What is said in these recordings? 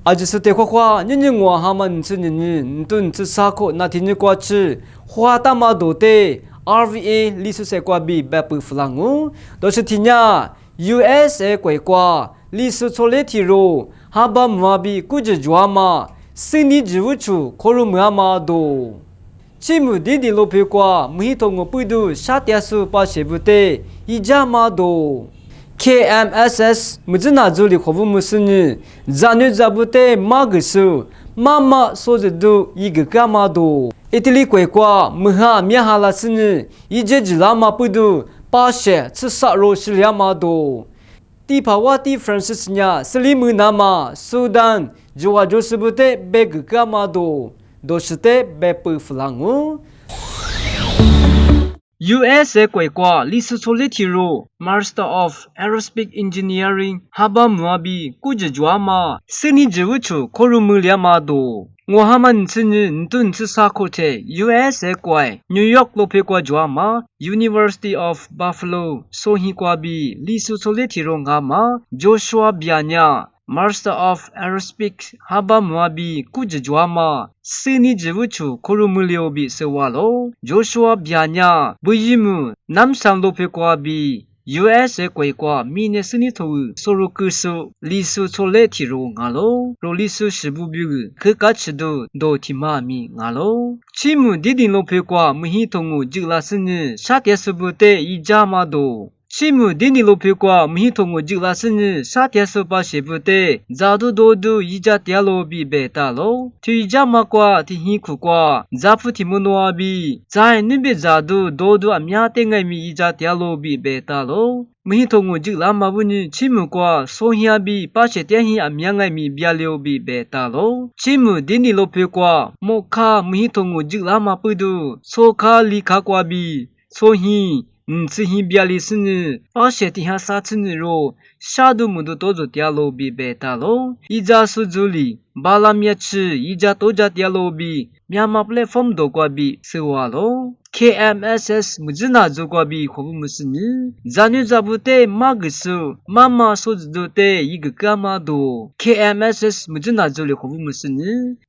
阿就是得花，人我他们是人，顿是啥口那天过去，花大马多的 RVA 历史些过比白不弗朗哦，都是天呀 USA 过过历史错列提罗，哈巴马比古着抓嘛，生意植物处可鲁姆嘛多。起木弟弟罗皮过，每同我不读沙点数把写不得，一家嘛多。KMSS 木子拿住里服务木是呢，咱女在不得马个数，妈妈说着都一个干嘛多。一地里鬼过，木哈面哈拉是呢，一节只拉嘛不读，把写吃啥肉是两嘛多。第八瓦第 Francis 呀，是里木那嘛，苏丹就话就是不得别个干嘛多，都是得别不弗朗哦。USA 鬼过历史错列提入 Master of Aerospace Engineering 哈巴姆阿比古着抓嘛，生意植物处可鲁姆两嘛多。我他们是呢，顿是啥口的 USA 怪 New York 罗皮过抓嘛 ，University of Buffalo 索希过比历史错列提入阿嘛 ，Joshua Bianya Master of Aerospace 哈巴姆阿比古着抓嘛。生意植物处可鲁姆了比是话咯 ，Joshua Bianya 不一木南山罗皮过比。USA 国家明年生意头收入可数，历史错列提入阿咯，罗历史是不比个，可卡吃都提妈咪阿咯。起木弟弟罗皮过，没系统个这个生意，啥天是不得一家嘛多。起木弟弟罗皮过，没系统个这个生意，啥天是把是不得，咋都多一家店罗比贝塔咯。提一家嘛过，提辛苦过，咋不提木诺阿比，在那边咋都阿苗天爱咪一家店罗比贝塔咯。没同我这拉马不呢，起木过，所以阿比把些电线阿苗爱咪别了比贝塔咯。起木弟弟罗皮过，莫卡没同我这拉马不都，所卡里卡过比，所以。此行别离是呢，把些地下沙子呢咯，下都木都多做点路比贝塔咯，一家是这里，巴拉米吃，一家多家点路比，面嘛 platform 多过比，是话咯。KMSS 木子拿做过比，可不木是呢，咱女在不得马个数，妈妈说子都得一个干嘛多。KMSS 木子拿做了可不木是呢，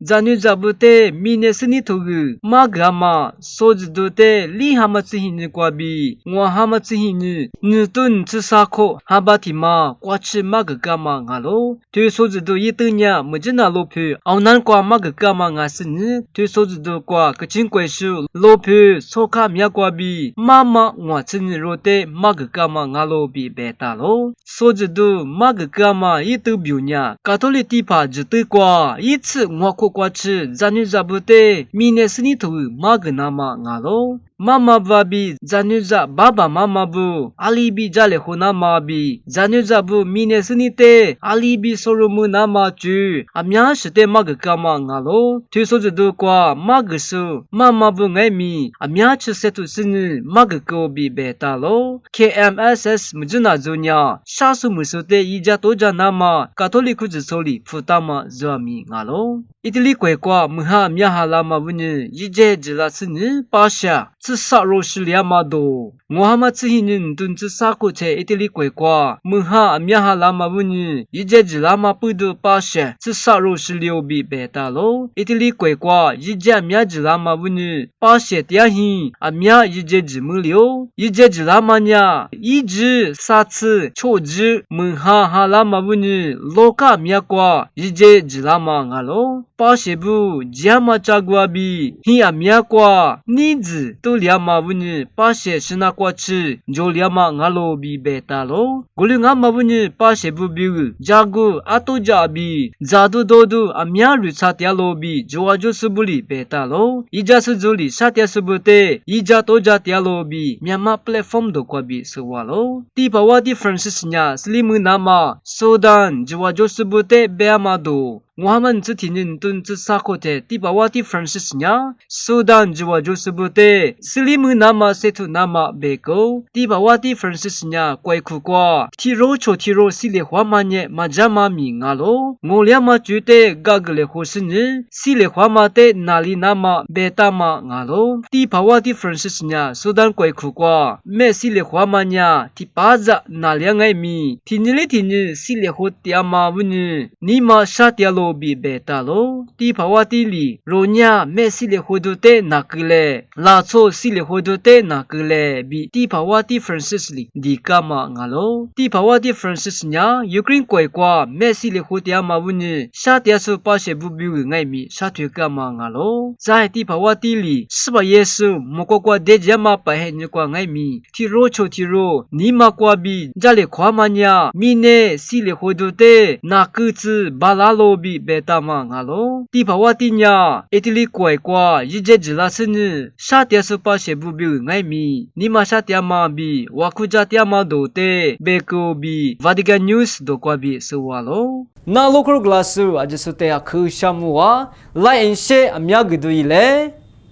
咱女在不得明年是你头个，马个嘛说子都得厉害嘛子hin呢过比，我哈嘛子hin呢，你顿吃啥口，哈巴提嘛，过去马个干嘛啊咯，对说子都一等呀，木子拿罗皮，熬难过马个干嘛啊是呢，对说子都过个金贵数罗皮。所卡米亚瓜比，妈妈我今日罗得马个干嘛阿罗比贝塔咯，所以都马个干嘛一都表呀，卡托里地帕就对瓜，一次我过过去，咱女在不得，明年是你头马个那么阿咯。妈妈巴比，咱女在爸爸妈妈不，阿里比家里湖南妈比，咱女在不明年是你的，阿里比收入木那么住，阿苗是的马个干嘛阿咯，推说着都瓜马个数，妈妈不爱米，阿苗吃些都是呢，马个狗比贝塔咯 ，KMSS 木子那做呀，啥数木说的一家多家那么，卡托里库子手里负担嘛做米阿咯。意大利国家木哈米哈拉嘛不呢，一节只拉是呢，巴下。自杀肉是两码多，我哈嘛自己人顿自杀过在意大利国家，门哈米哈拉嘛不呢，一节只拉嘛不得巴些，自杀肉是六比贝塔咯，意大利国家一节米只拉嘛不呢，巴些点hin，阿米一节只没了，一节只拉嘛呀，一直三次错字，门哈拉嘛不呢，罗卡米瓜，一节只拉嘛阿咯，巴些不，加嘛查瓜比，hin阿米瓜，你子。都两马不呢，把些是那过去，就两马阿罗比贝塔咯。过了阿马不呢，把些不比个，加个阿多加比，咋都多都阿米亚瑞差点罗比，就话就是不离贝塔咯。一家是这里啥点是不得，一家多家点罗比，面嘛 platform 都过比是话咯。第八话的 Francis 呀，是里面那嘛，苏丹就话就是不得贝阿马多。我们这天人顿这啥口的，第八话的 Francis 呀，苏丹就话就是不得。斯里姆那么塞图那么别个，第八话的 Francis 呀，怪苦瓜，提罗西里花嘛呢，嘛加嘛米阿咯，我俩嘛觉得嘎个嘞好是呢，西里花嘛的哪里那么别大嘛阿咯，第八话的 Francis 呀，苏丹怪苦瓜，没西里花嘛呢，提巴扎哪两爱米，提你西里花点嘛不呢，你嘛啥点咯？ bi beta lo ti phawati li ronya me si le hodo te nakule la cho si le hodo te nakule bi ti phawati Francis li di kama ngalo ti phawati Francis nya Ukraine kwai kwa me si le hodia ma wuni sha tia so pa she bu bu ngai mi sha thwe kama ngalo zai ti phawati li sba yesu moko kwa de jama pa he nyu kwa ngai mi ti ro cho ti ro ni ma kwa bi jale khwa ma nya mi ne si le hodo te na ku tsu balalo bi beta ma ngalo ti phawati nya Italy kwai kwa yije jila sinu sha tia so pa she bu bu ngai mi ni ma sha tia ma bi wa ku ja tia ma do te be ko bi Vatican News do kwa bi so wa lo na local glass ajisu te akhu shamu wa like and share amya gudu ile